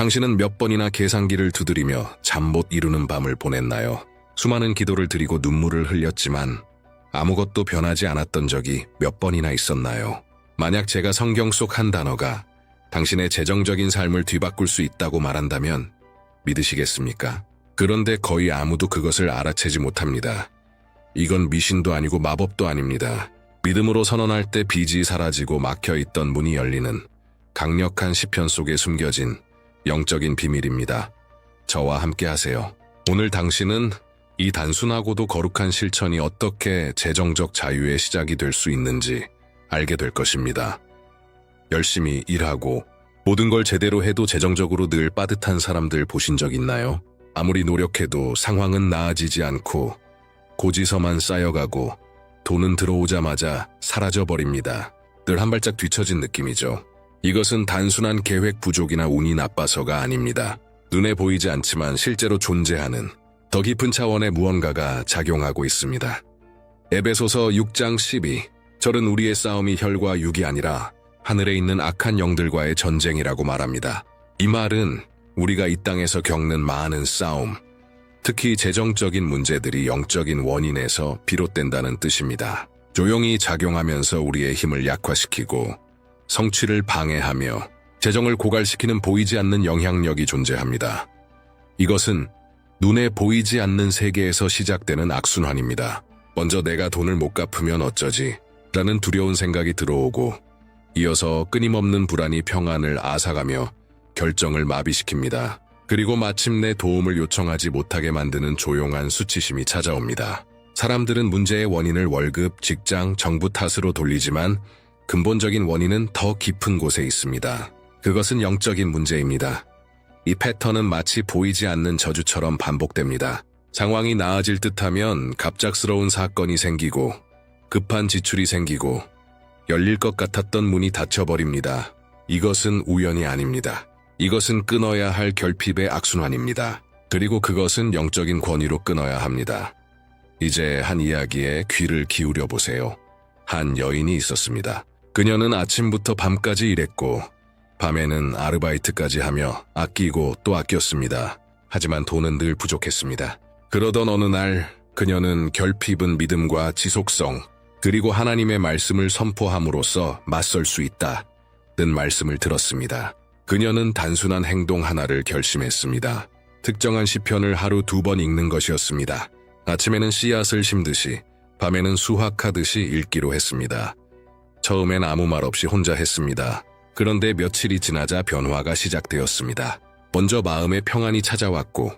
당신은 몇 번이나 계산기를 두드리며 잠 못 이루는 밤을 보냈나요? 수많은 기도를 드리고 눈물을 흘렸지만 아무것도 변하지 않았던 적이 몇 번이나 있었나요? 만약 제가 성경 속 한 단어가 당신의 재정적인 삶을 뒤바꿀 수 있다고 말한다면 믿으시겠습니까? 그런데 거의 아무도 그것을 알아채지 못합니다. 이건 미신도 아니고 마법도 아닙니다. 믿음으로 선언할 때 빚이 사라지고 막혀있던 문이 열리는 강력한 시편 속에 숨겨진 영적인 비밀입니다. 저와 함께 하세요. 오늘 당신은 이 단순하고도 거룩한 실천이 어떻게 재정적 자유의 시작이 될 수 있는지 알게 될 것입니다. 열심히 일하고 모든 걸 제대로 해도 재정적으로 늘 빠듯한 사람들 보신 적 있나요? 아무리 노력해도 상황은 나아지지 않고 고지서만 쌓여가고 돈은 들어오자마자 사라져버립니다. 늘 한 발짝 뒤처진 느낌이죠. 이것은 단순한 계획 부족이나 운이 나빠서가 아닙니다. 눈에 보이지 않지만 실제로 존재하는 더 깊은 차원의 무언가가 작용하고 있습니다. 에베소서 6장 12. 절은 우리의 싸움이 혈과 육이 아니라 하늘에 있는 악한 영들과의 전쟁이라고 말합니다. 이 말은 우리가 이 땅에서 겪는 많은 싸움, 특히 재정적인 문제들이 영적인 원인에서 비롯된다는 뜻입니다. 조용히 작용하면서 우리의 힘을 약화시키고 성취를 방해하며 재정을 고갈시키는 보이지 않는 영향력이 존재합니다. 이것은 눈에 보이지 않는 세계에서 시작되는 악순환입니다. 먼저 내가 돈을 못 갚으면 어쩌지? 라는 두려운 생각이 들어오고 이어서 끊임없는 불안이 평안을 앗아가며 결정을 마비시킵니다. 그리고 마침내 도움을 요청하지 못하게 만드는 조용한 수치심이 찾아옵니다. 사람들은 문제의 원인을 월급, 직장, 정부 탓으로 돌리지만 근본적인 원인은 더 깊은 곳에 있습니다. 그것은 영적인 문제입니다. 이 패턴은 마치 보이지 않는 저주처럼 반복됩니다. 상황이 나아질 듯하면 갑작스러운 사건이 생기고 급한 지출이 생기고 열릴 것 같았던 문이 닫혀버립니다. 이것은 우연이 아닙니다. 이것은 끊어야 할 결핍의 악순환입니다. 그리고 그것은 영적인 권위로 끊어야 합니다. 이제 한 이야기에 귀를 기울여 보세요. 한 여인이 있었습니다. 그녀는 아침부터 밤까지 일했고 밤에는 아르바이트까지 하며 아끼고 또 아꼈습니다. 하지만 돈은 늘 부족했습니다. 그러던 어느 날 그녀는 결핍은 믿음과 지속성 그리고 하나님의 말씀을 선포함으로써 맞설 수 있다는 말씀을 들었습니다. 그녀는 단순한 행동 하나를 결심했습니다. 특정한 시편을 하루 2번 읽는 것이었습니다. 아침에는 씨앗을 심듯이 밤에는 수확하듯이 읽기로 했습니다. 처음엔 아무 말 없이 혼자 했습니다. 그런데 며칠이 지나자 변화가 시작되었습니다. 먼저 마음의 평안이 찾아왔고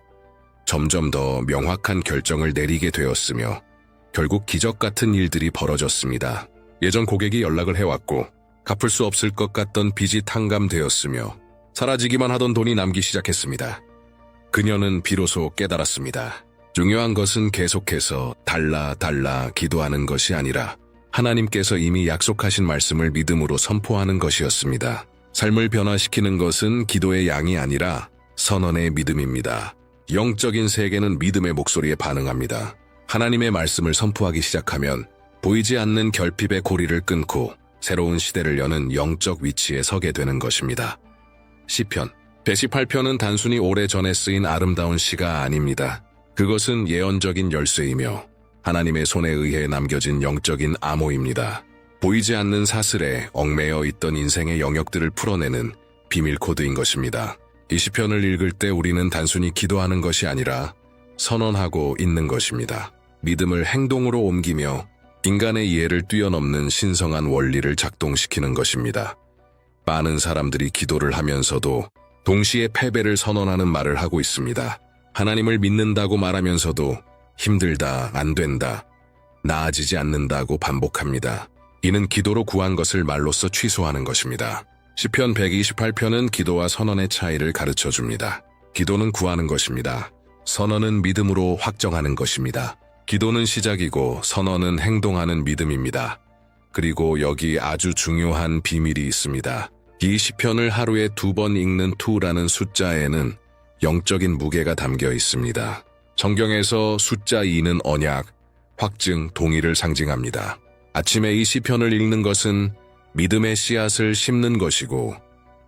점점 더 명확한 결정을 내리게 되었으며 결국 기적 같은 일들이 벌어졌습니다. 예전 고객이 연락을 해왔고 갚을 수 없을 것 같던 빚이 탕감되었으며 사라지기만 하던 돈이 남기 시작했습니다. 그녀는 비로소 깨달았습니다. 중요한 것은 계속해서 달라 기도하는 것이 아니라 하나님께서 이미 약속하신 말씀을 믿음으로 선포하는 것이었습니다. 삶을 변화시키는 것은 기도의 양이 아니라 선언의 믿음입니다. 영적인 세계는 믿음의 목소리에 반응합니다. 하나님의 말씀을 선포하기 시작하면 보이지 않는 결핍의 고리를 끊고 새로운 시대를 여는 영적 위치에 서게 되는 것입니다. 시편 118편은 단순히 오래전에 쓰인 아름다운 시가 아닙니다. 그것은 예언적인 열쇠이며 하나님의 손에 의해 남겨진 영적인 암호입니다. 보이지 않는 사슬에 얽매여 있던 인생의 영역들을 풀어내는 비밀 코드인 것입니다. 이 시편을 읽을 때 우리는 단순히 기도하는 것이 아니라 선언하고 있는 것입니다. 믿음을 행동으로 옮기며 인간의 이해를 뛰어넘는 신성한 원리를 작동시키는 것입니다. 많은 사람들이 기도를 하면서도 동시에 패배를 선언하는 말을 하고 있습니다. 하나님을 믿는다고 말하면서도 힘들다, 안 된다, 나아지지 않는다고 반복합니다. 이는 기도로 구한 것을 말로써 취소하는 것입니다. 시편 128편은 기도와 선언의 차이를 가르쳐 줍니다. 기도는 구하는 것입니다. 선언은 믿음으로 확정하는 것입니다. 기도는 시작이고 선언은 행동하는 믿음입니다. 그리고 여기 아주 중요한 비밀이 있습니다. 이 시편을 하루에 2번 읽는 2라는 숫자에는 영적인 무게가 담겨 있습니다. 성경에서 숫자 2는 언약, 확증, 동의를 상징합니다. 아침에 이 시편을 읽는 것은 믿음의 씨앗을 심는 것이고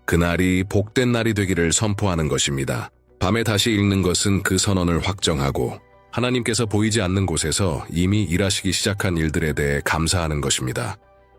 그날이 복된 날이 되기를 선포하는 것입니다. 밤에 다시 읽는 것은 그 선언을 확정하고 하나님께서 보이지 않는 곳에서 이미 일하시기 시작한 일들에 대해 감사하는 것입니다.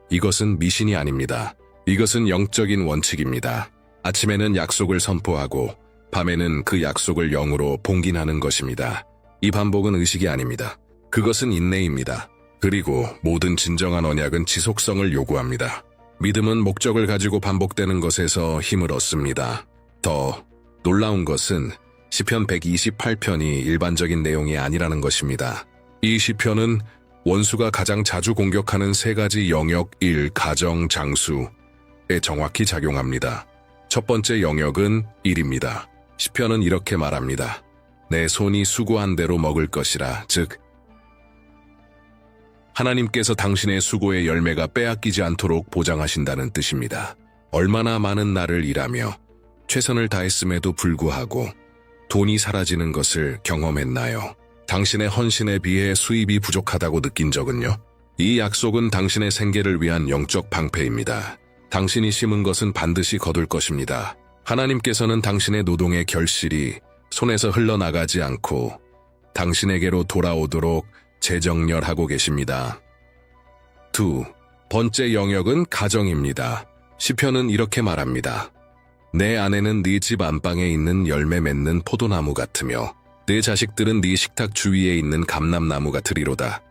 이것은 미신이 아닙니다. 이것은 영적인 원칙입니다. 아침에는 약속을 선포하고 밤에는 그 약속을 영으로 봉긴하는 것입니다. 이 반복은 의식이 아닙니다. 그것은 인내입니다. 그리고 모든 진정한 언약은 지속성을 요구합니다. 믿음은 목적을 가지고 반복되는 것에서 힘을 얻습니다. 더 놀라운 것은 시편 128편이 일반적인 내용이 아니라는 것입니다. 이 시편은 원수가 가장 자주 공격하는 세 가지 영역 1, 가정, 장수에 정확히 작용합니다. 첫 번째 영역은 일입니다. 시편은 이렇게 말합니다. 내 손이 수고한 대로 먹을 것이라, 즉 하나님께서 당신의 수고의 열매가 빼앗기지 않도록 보장하신다는 뜻입니다. 얼마나 많은 날을 일하며 최선을 다했음에도 불구하고 돈이 사라지는 것을 경험했나요? 당신의 헌신에 비해 수입이 부족하다고 느낀 적은요? 이 약속은 당신의 생계를 위한 영적 방패입니다. 당신이 심은 것은 반드시 거둘 것입니다. 하나님께서는 당신의 노동의 결실이 손에서 흘러나가지 않고 당신에게로 돌아오도록 재정렬하고 계십니다. 두 번째 영역은 가정입니다. 시편은 이렇게 말합니다. 내 아내는 네 집 안방에 있는 열매 맺는 포도나무 같으며 네 자식들은 네 식탁 주위에 있는 감람나무 같으리로다.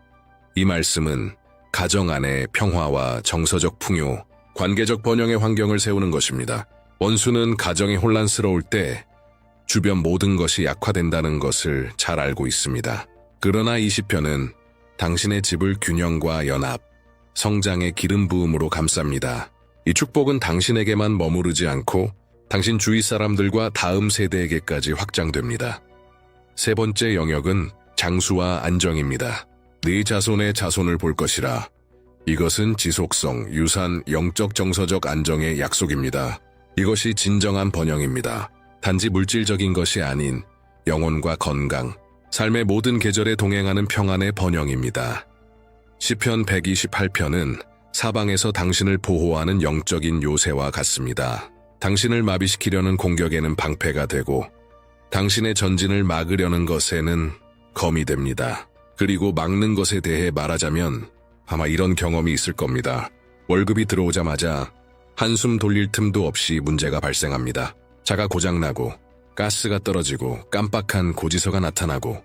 이 말씀은 가정 안에 평화와 정서적 풍요, 관계적 번영의 환경을 세우는 것입니다. 원수는 가정이 혼란스러울 때 주변 모든 것이 약화된다는 것을 잘 알고 있습니다. 그러나 이 시편은 당신의 집을 균형과 연합, 성장의 기름 부음으로 감쌉니다. 이 축복은 당신에게만 머무르지 않고 당신 주위 사람들과 다음 세대에게까지 확장됩니다. 세 번째 영역은 장수와 안정입니다. 네 자손의 자손을 볼 것이라. 이것은 지속성, 유산, 영적 정서적 안정의 약속입니다. 이것이 진정한 번영입니다. 단지 물질적인 것이 아닌 영혼과 건강, 삶의 모든 계절에 동행하는 평안의 번영입니다. 시편 128편은 사방에서 당신을 보호하는 영적인 요새와 같습니다. 당신을 마비시키려는 공격에는 방패가 되고 당신의 전진을 막으려는 것에는 검이 됩니다. 그리고 막는 것에 대해 말하자면 아마 이런 경험이 있을 겁니다. 월급이 들어오자마자 한숨 돌릴 틈도 없이 문제가 발생합니다. 차가 고장나고 가스가 떨어지고 깜빡한 고지서가 나타나고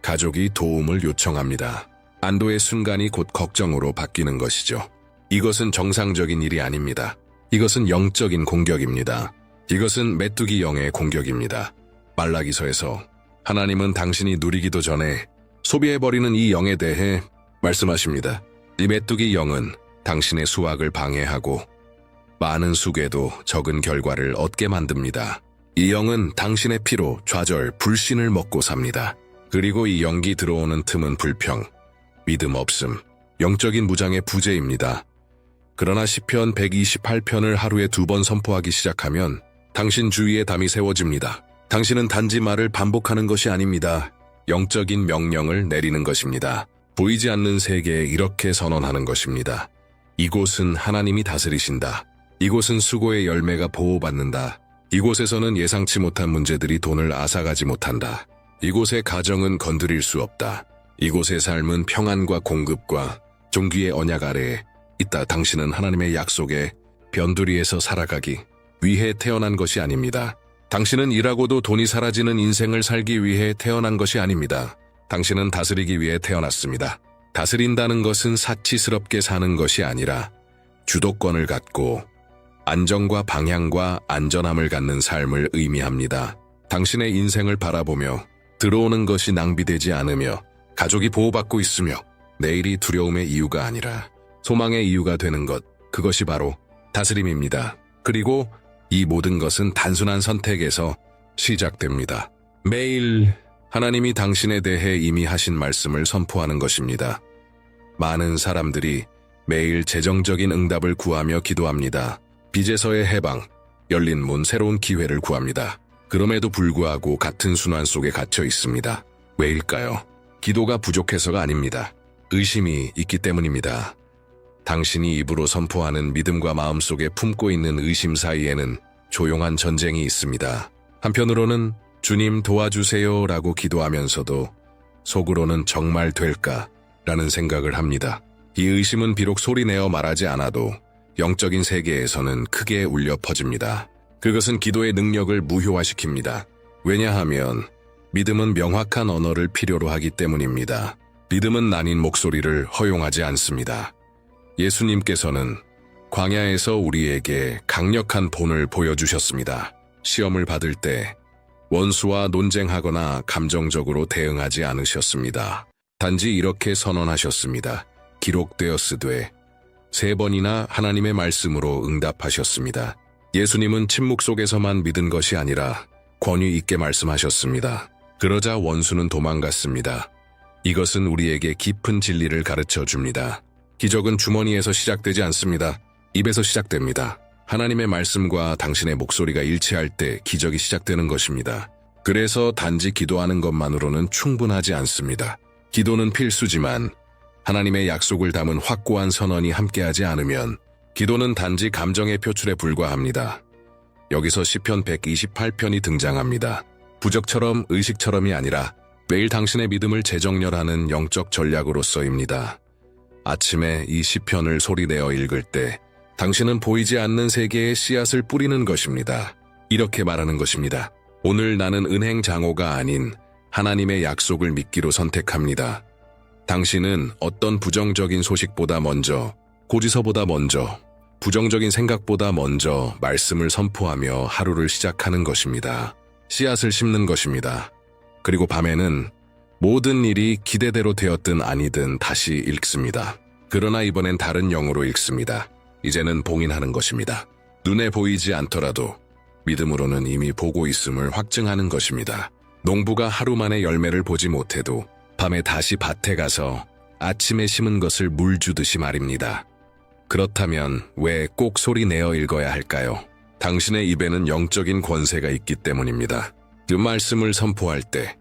가족이 도움을 요청합니다. 안도의 순간이 곧 걱정으로 바뀌는 것이죠. 이것은 정상적인 일이 아닙니다. 이것은 영적인 공격입니다. 이것은 메뚜기 영의 공격입니다. 말라기서에서 하나님은 당신이 누리기도 전에 소비해버리는 이 영에 대해 말씀하십니다. 이 메뚜기 영은 당신의 수확을 방해하고 많은 수고에도 적은 결과를 얻게 만듭니다. 이 영은 당신의 피로 좌절, 불신을 먹고 삽니다. 그리고 이 영기 들어오는 틈은 불평, 믿음 없음, 영적인 무장의 부재입니다. 그러나 시편 128편을 하루에 2번 선포하기 시작하면 당신 주위에 담이 세워집니다. 당신은 단지 말을 반복하는 것이 아닙니다. 영적인 명령을 내리는 것입니다. 보이지 않는 세계에 이렇게 선언하는 것입니다. 이곳은 하나님이 다스리신다. 이곳은 수고의 열매가 보호받는다. 이곳에서는 예상치 못한 문제들이 돈을 앗아가지 못한다. 이곳의 가정은 건드릴 수 없다. 이곳의 삶은 평안과 공급과 종기의 언약 아래에 있다. 당신은 하나님의 약속에 변두리에서 살아가기 위해 태어난 것이 아닙니다. 당신은 일하고도 돈이 사라지는 인생을 살기 위해 태어난 것이 아닙니다. 당신은 다스리기 위해 태어났습니다. 다스린다는 것은 사치스럽게 사는 것이 아니라 주도권을 갖고 안정과 방향과 안전함을 갖는 삶을 의미합니다. 당신의 인생을 바라보며 들어오는 것이 낭비되지 않으며 가족이 보호받고 있으며 내일이 두려움의 이유가 아니라 소망의 이유가 되는 것, 그것이 바로 다스림입니다. 그리고 이 모든 것은 단순한 선택에서 시작됩니다. 매일 하나님이 당신에 대해 이미 하신 말씀을 선포하는 것입니다. 많은 사람들이 매일 재정적인 응답을 구하며 기도합니다. 빚에서의 해방, 열린 문, 새로운 기회를 구합니다. 그럼에도 불구하고 같은 순환 속에 갇혀 있습니다. 왜일까요? 기도가 부족해서가 아닙니다. 의심이 있기 때문입니다. 당신이 입으로 선포하는 믿음과 마음속에 품고 있는 의심 사이에는 조용한 전쟁이 있습니다. 한편으로는 주님 도와주세요 라고 기도하면서도 속으로는 정말 될까? 라는 생각을 합니다. 이 의심은 비록 소리내어 말하지 않아도 영적인 세계에서는 크게 울려 퍼집니다. 그것은 기도의 능력을 무효화시킵니다. 왜냐하면 믿음은 명확한 언어를 필요로 하기 때문입니다. 믿음은 나뉜 목소리를 허용하지 않습니다. 예수님께서는 광야에서 우리에게 강력한 본을 보여주셨습니다. 시험을 받을 때 원수와 논쟁하거나 감정적으로 대응하지 않으셨습니다. 단지 이렇게 선언하셨습니다. 기록되었으되 3번이나 하나님의 말씀으로 응답하셨습니다. 예수님은 침묵 속에서만 믿은 것이 아니라 권위 있게 말씀하셨습니다. 그러자 원수는 도망갔습니다. 이것은 우리에게 깊은 진리를 가르쳐 줍니다. 기적은 주머니에서 시작되지 않습니다. 입에서 시작됩니다. 하나님의 말씀과 당신의 목소리가 일치할 때 기적이 시작되는 것입니다. 그래서 단지 기도하는 것만으로는 충분하지 않습니다. 기도는 필수지만 하나님의 약속을 담은 확고한 선언이 함께하지 않으면 기도는 단지 감정의 표출에 불과합니다. 여기서 시편 128편이 등장합니다. 부적처럼 의식처럼이 아니라 매일 당신의 믿음을 재정렬하는 영적 전략으로서입니다. 아침에 이 시편을 소리내어 읽을 때 당신은 보이지 않는 세계에 씨앗을 뿌리는 것입니다. 이렇게 말하는 것입니다. 오늘 나는 은행 장호가 아닌 하나님의 약속을 믿기로 선택합니다. 당신은 어떤 부정적인 소식보다 먼저, 고지서보다 먼저, 부정적인 생각보다 먼저 말씀을 선포하며 하루를 시작하는 것입니다. 씨앗을 심는 것입니다. 그리고 밤에는 모든 일이 기대대로 되었든 아니든 다시 읽습니다. 그러나 이번엔 다른 영으로 읽습니다. 이제는 봉인하는 것입니다. 눈에 보이지 않더라도 믿음으로는 이미 보고 있음을 확증하는 것입니다. 농부가 하루 만에 열매를 보지 못해도 밤에 다시 밭에 가서 아침에 심은 것을 물 주듯이 말입니다. 그렇다면 왜 꼭 소리 내어 읽어야 할까요? 당신의 입에는 영적인 권세가 있기 때문입니다. 그 말씀을 선포할 때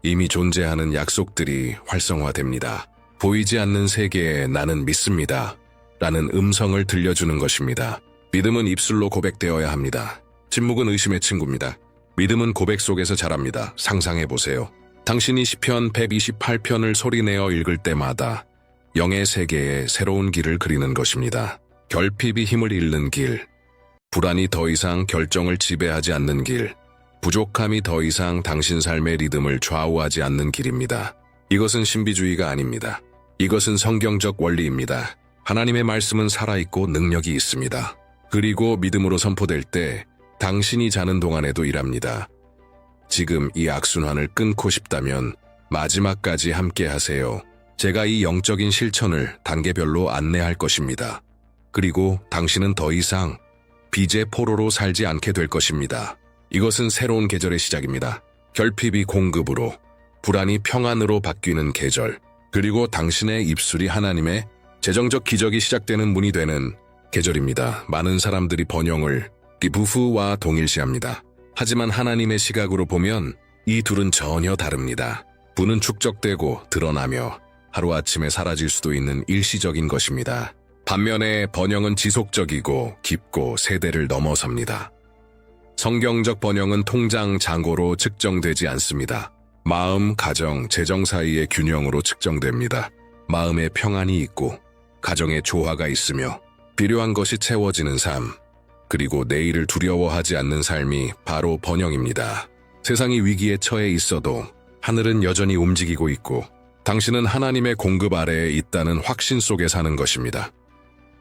이미 존재하는 약속들이 활성화됩니다. 보이지 않는 세계에 나는 믿습니다. 라는 음성을 들려주는 것입니다. 믿음은 입술로 고백되어야 합니다. 침묵은 의심의 친구입니다. 믿음은 고백 속에서 자랍니다. 상상해보세요. 당신이 시편 128편을 소리내어 읽을 때마다 영의 세계에 새로운 길을 그리는 것입니다. 결핍이 힘을 잃는 길, 불안이 더 이상 결정을 지배하지 않는 길, 부족함이 더 이상 당신 삶의 리듬을 좌우하지 않는 길입니다. 이것은 신비주의가 아닙니다. 이것은 성경적 원리입니다. 하나님의 말씀은 살아있고 능력이 있습니다. 그리고 믿음으로 선포될 때 당신이 자는 동안에도 일합니다. 지금 이 악순환을 끊고 싶다면 마지막까지 함께 하세요. 제가 이 영적인 실천을 단계별로 안내할 것입니다. 그리고 당신은 더 이상 빚의 포로로 살지 않게 될 것입니다. 이것은 새로운 계절의 시작입니다. 결핍이 공급으로, 불안이 평안으로 바뀌는 계절, 그리고 당신의 입술이 하나님의 재정적 기적이 시작되는 문이 되는 계절입니다. 많은 사람들이 번영을 기부후와 동일시합니다. 하지만 하나님의 시각으로 보면 이 둘은 전혀 다릅니다. 부는 축적되고 드러나며 하루아침에 사라질 수도 있는 일시적인 것입니다. 반면에 번영은 지속적이고 깊고 세대를 넘어섭니다. 성경적 번영은 통장 잔고로 측정되지 않습니다. 마음, 가정, 재정 사이의 균형으로 측정됩니다. 마음에 평안이 있고 가정에 조화가 있으며 필요한 것이 채워지는 삶, 그리고 내일을 두려워하지 않는 삶이 바로 번영입니다. 세상이 위기에 처해 있어도 하늘은 여전히 움직이고 있고 당신은 하나님의 공급 아래에 있다는 확신 속에 사는 것입니다.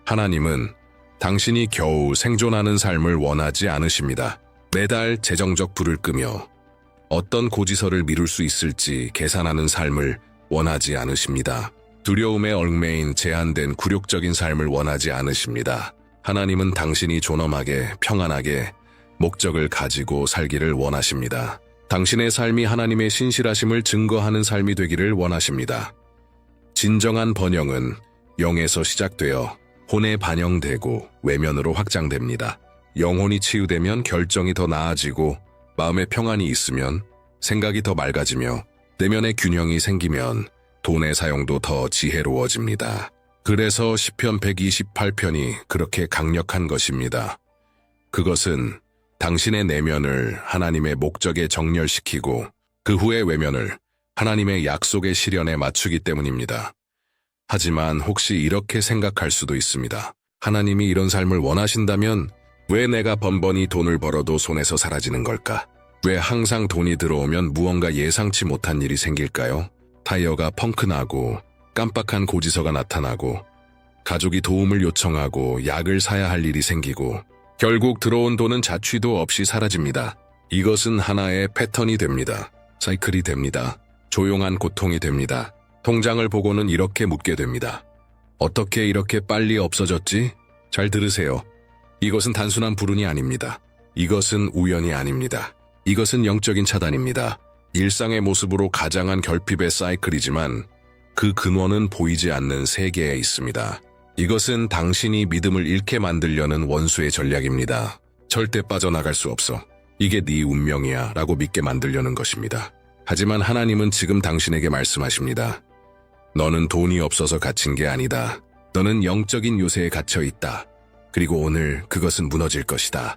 하나님은 당신이 겨우 생존하는 삶을 원하지 않으십니다. 매달 재정적 불을 끄며 어떤 고지서를 미룰 수 있을지 계산하는 삶을 원하지 않으십니다. 두려움에 얽매인 제한된 굴욕적인 삶을 원하지 않으십니다. 하나님은 당신이 존엄하게, 평안하게, 목적을 가지고 살기를 원하십니다. 당신의 삶이 하나님의 신실하심을 증거하는 삶이 되기를 원하십니다. 진정한 번영은 영에서 시작되어 혼에 반영되고 외면으로 확장됩니다. 영혼이 치유되면 결정이 더 나아지고 마음의 평안이 있으면 생각이 더 맑아지며 내면의 균형이 생기면 돈의 사용도 더 지혜로워집니다. 그래서 시편 128편이 그렇게 강력한 것입니다. 그것은 당신의 내면을 하나님의 목적에 정렬시키고 그 후의 외면을 하나님의 약속의 실현에 맞추기 때문입니다. 하지만 혹시 이렇게 생각할 수도 있습니다. 하나님이 이런 삶을 원하신다면 왜 내가 번번이 돈을 벌어도 손에서 사라지는 걸까? 왜 항상 돈이 들어오면 무언가 예상치 못한 일이 생길까요? 타이어가 펑크나고 깜빡한 고지서가 나타나고 가족이 도움을 요청하고 약을 사야 할 일이 생기고 결국 들어온 돈은 자취도 없이 사라집니다. 이것은 하나의 패턴이 됩니다. 사이클이 됩니다. 조용한 고통이 됩니다. 통장을 보고는 이렇게 묻게 됩니다. 어떻게 이렇게 빨리 없어졌지? 잘 들으세요. 이것은 단순한 불운이 아닙니다. 이것은 우연이 아닙니다. 이것은 영적인 차단입니다. 일상의 모습으로 가장한 결핍의 사이클이지만 그 근원은 보이지 않는 세계에 있습니다. 이것은 당신이 믿음을 잃게 만들려는 원수의 전략입니다. 절대 빠져나갈 수 없어. 이게 네 운명이야 라고 믿게 만들려는 것입니다. 하지만 하나님은 지금 당신에게 말씀하십니다. 너는 돈이 없어서 갇힌 게 아니다. 너는 영적인 요새에 갇혀 있다. 그리고 오늘 그것은 무너질 것이다.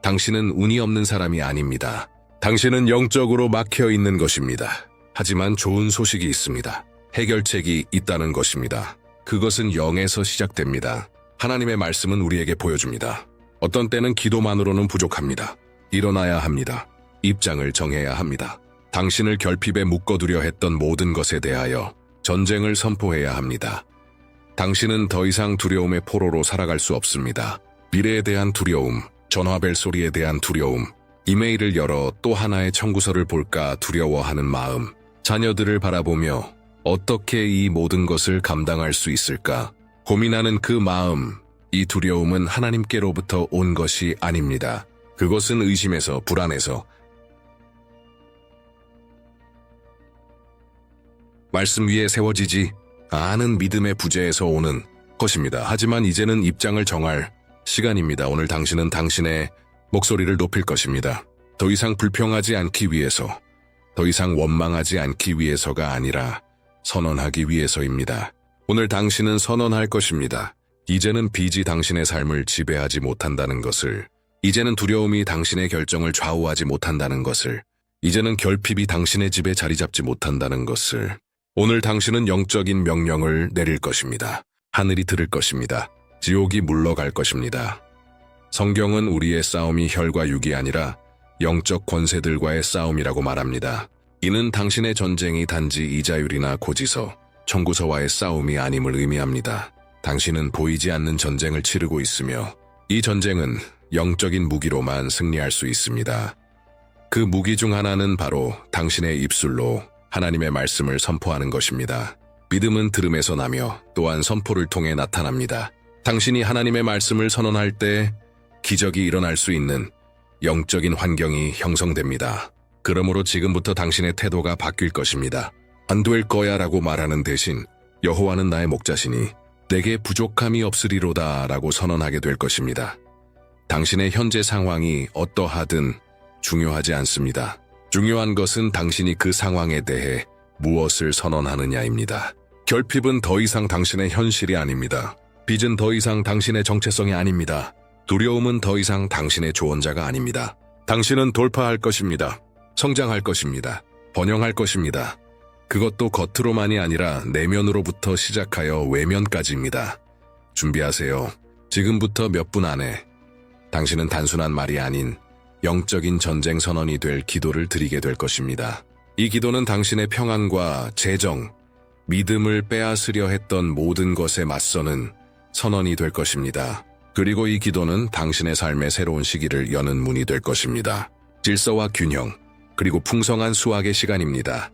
당신은 운이 없는 사람이 아닙니다. 당신은 영적으로 막혀 있는 것입니다. 하지만 좋은 소식이 있습니다. 해결책이 있다는 것입니다. 그것은 영에서 시작됩니다. 하나님의 말씀은 우리에게 보여줍니다. 어떤 때는 기도만으로는 부족합니다. 일어나야 합니다. 입장을 정해야 합니다. 당신을 결핍에 묶어두려 했던 모든 것에 대하여 전쟁을 선포해야 합니다. 당신은 더 이상 두려움의 포로로 살아갈 수 없습니다. 미래에 대한 두려움, 전화벨 소리에 대한 두려움, 이메일을 열어 또 하나의 청구서를 볼까 두려워하는 마음, 자녀들을 바라보며 어떻게 이 모든 것을 감당할 수 있을까 고민하는 그 마음, 이 두려움은 하나님께로부터 온 것이 아닙니다. 그것은 의심에서, 불안에서, 말씀 위에 세워지지 않은 믿음의 부재에서 오는 것입니다. 하지만 이제는 입장을 정할 시간입니다. 오늘 당신은 당신의 목소리를 높일 것입니다. 더 이상 불평하지 않기 위해서, 더 이상 원망하지 않기 위해서가 아니라 선언하기 위해서입니다. 오늘 당신은 선언할 것입니다. 이제는 빚이 당신의 삶을 지배하지 못한다는 것을, 이제는 두려움이 당신의 결정을 좌우하지 못한다는 것을, 이제는 결핍이 당신의 집에 자리 잡지 못한다는 것을, 오늘 당신은 영적인 명령을 내릴 것입니다. 하늘이 들을 것입니다. 지옥이 물러갈 것입니다. 성경은 우리의 싸움이 혈과 육이 아니라 영적 권세들과의 싸움이라고 말합니다. 이는 당신의 전쟁이 단지 이자율이나 고지서, 청구서와의 싸움이 아님을 의미합니다. 당신은 보이지 않는 전쟁을 치르고 있으며 이 전쟁은 영적인 무기로만 승리할 수 있습니다. 그 무기 중 하나는 바로 당신의 입술로 하나님의 말씀을 선포하는 것입니다. 믿음은 들음에서 나며 또한 선포를 통해 나타납니다. 당신이 하나님의 말씀을 선언할 때 기적이 일어날 수 있는 영적인 환경이 형성됩니다. 그러므로 지금부터 당신의 태도가 바뀔 것입니다. 안 될 거야 라고 말하는 대신 여호와는 나의 목자시니 내게 부족함이 없으리로다 라고 선언하게 될 것입니다. 당신의 현재 상황이 어떠하든 중요하지 않습니다. 중요한 것은 당신이 그 상황에 대해 무엇을 선언하느냐입니다. 결핍은 더 이상 당신의 현실이 아닙니다. 빚은 더 이상 당신의 정체성이 아닙니다. 두려움은 더 이상 당신의 조언자가 아닙니다. 당신은 돌파할 것입니다. 성장할 것입니다. 번영할 것입니다. 그것도 겉으로만이 아니라 내면으로부터 시작하여 외면까지입니다. 준비하세요. 지금부터 몇 분 안에 당신은 단순한 말이 아닌 영적인 전쟁 선언이 될 기도를 드리게 될 것입니다. 이 기도는 당신의 평안과 재정, 믿음을 빼앗으려 했던 모든 것에 맞서는 선언이 될 것입니다. 그리고 이 기도는 당신의 삶의 새로운 시기를 여는 문이 될 것입니다. 질서와 균형, 그리고 풍성한 수확의 시간입니다.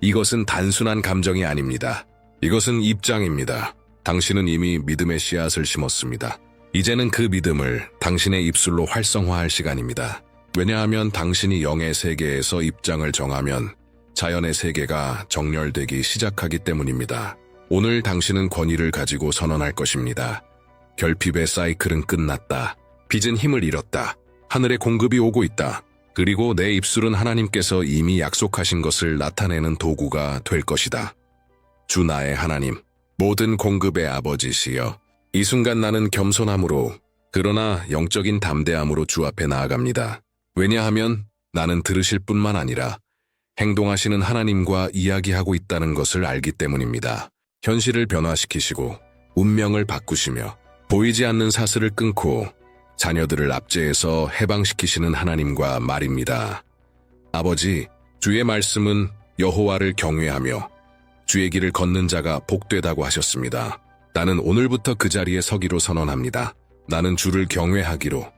이것은 단순한 감정이 아닙니다. 이것은 입장입니다. 당신은 이미 믿음의 씨앗을 심었습니다. 이제는 그 믿음을 당신의 입술로 활성화할 시간입니다. 왜냐하면 당신이 영의 세계에서 입장을 정하면 자연의 세계가 정렬되기 시작하기 때문입니다. 오늘 당신은 권위를 가지고 선언할 것입니다. 결핍의 사이클은 끝났다. 빚은 힘을 잃었다. 하늘의 공급이 오고 있다. 그리고 내 입술은 하나님께서 이미 약속하신 것을 나타내는 도구가 될 것이다. 주 나의 하나님, 모든 공급의 아버지시여, 이 순간 나는 겸손함으로 그러나 영적인 담대함으로 주 앞에 나아갑니다. 왜냐하면 나는 들으실 뿐만 아니라 행동하시는 하나님과 이야기하고 있다는 것을 알기 때문입니다. 현실을 변화시키시고 운명을 바꾸시며 보이지 않는 사슬을 끊고 자녀들을 압제해서 해방시키시는 하나님과 말입니다. 아버지, 주의 말씀은 여호와를 경외하며 주의 길을 걷는 자가 복되다고 하셨습니다. 나는 오늘부터 그 자리에 서기로 선언합니다. 나는 주를 경외하기로,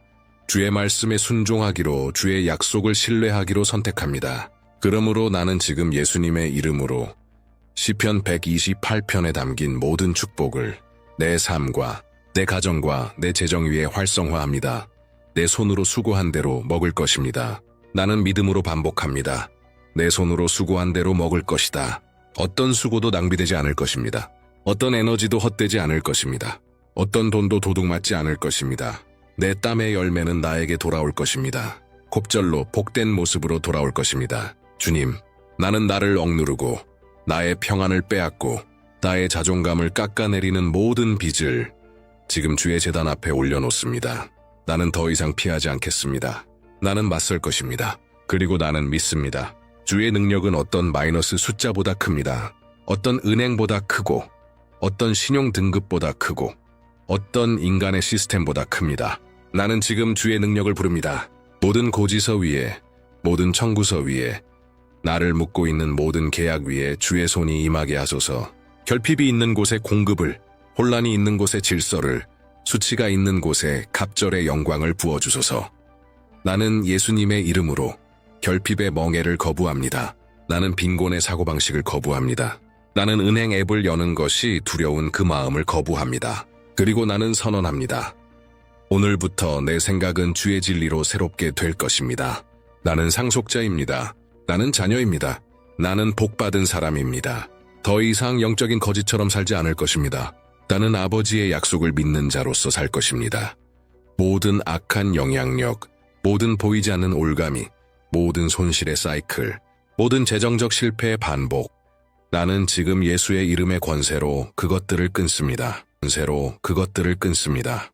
주의 말씀에 순종하기로, 주의 약속을 신뢰하기로 선택합니다. 그러므로 나는 지금 예수님의 이름으로 시편 128편에 담긴 모든 축복을 내 삶과 내 가정과 내 재정 위에 활성화합니다. 내 손으로 수고한 대로 먹을 것입니다. 나는 믿음으로 반복합니다. 내 손으로 수고한 대로 먹을 것이다. 어떤 수고도 낭비되지 않을 것입니다. 어떤 에너지도 헛되지 않을 것입니다. 어떤 돈도 도둑맞지 않을 것입니다. 내 땀의 열매는 나에게 돌아올 것입니다. 곱절로 복된 모습으로 돌아올 것입니다. 주님, 나는 나를 억누르고 나의 평안을 빼앗고 나의 자존감을 깎아내리는 모든 빚을 지금 주의 제단 앞에 올려놓습니다. 나는 더 이상 피하지 않겠습니다. 나는 맞설 것입니다. 그리고 나는 믿습니다. 주의 능력은 어떤 마이너스 숫자보다 큽니다. 어떤 은행보다 크고 어떤 신용 등급보다 크고 어떤 인간의 시스템보다 큽니다. 나는 지금 주의 능력을 부릅니다. 모든 고지서 위에, 모든 청구서 위에, 나를 묶고 있는 모든 계약 위에 주의 손이 임하게 하소서. 결핍이 있는 곳에 공급을, 혼란이 있는 곳에 질서를, 수치가 있는 곳에 갑절의 영광을 부어주소서. 나는 예수님의 이름으로 결핍의 멍에를 거부합니다. 나는 빈곤의 사고방식을 거부합니다. 나는 은행 앱을 여는 것이 두려운 그 마음을 거부합니다. 그리고 나는 선언합니다. 오늘부터 내 생각은 주의 진리로 새롭게 될 것입니다. 나는 상속자입니다. 나는 자녀입니다. 나는 복받은 사람입니다. 더 이상 영적인 거지처럼 살지 않을 것입니다. 나는 아버지의 약속을 믿는 자로서 살 것입니다. 모든 악한 영향력, 모든 보이지 않는 올가미, 모든 손실의 사이클, 모든 재정적 실패의 반복, 나는 지금 예수의 이름의 권세로 그것들을 끊습니다. 권세로 그것들을 끊습니다.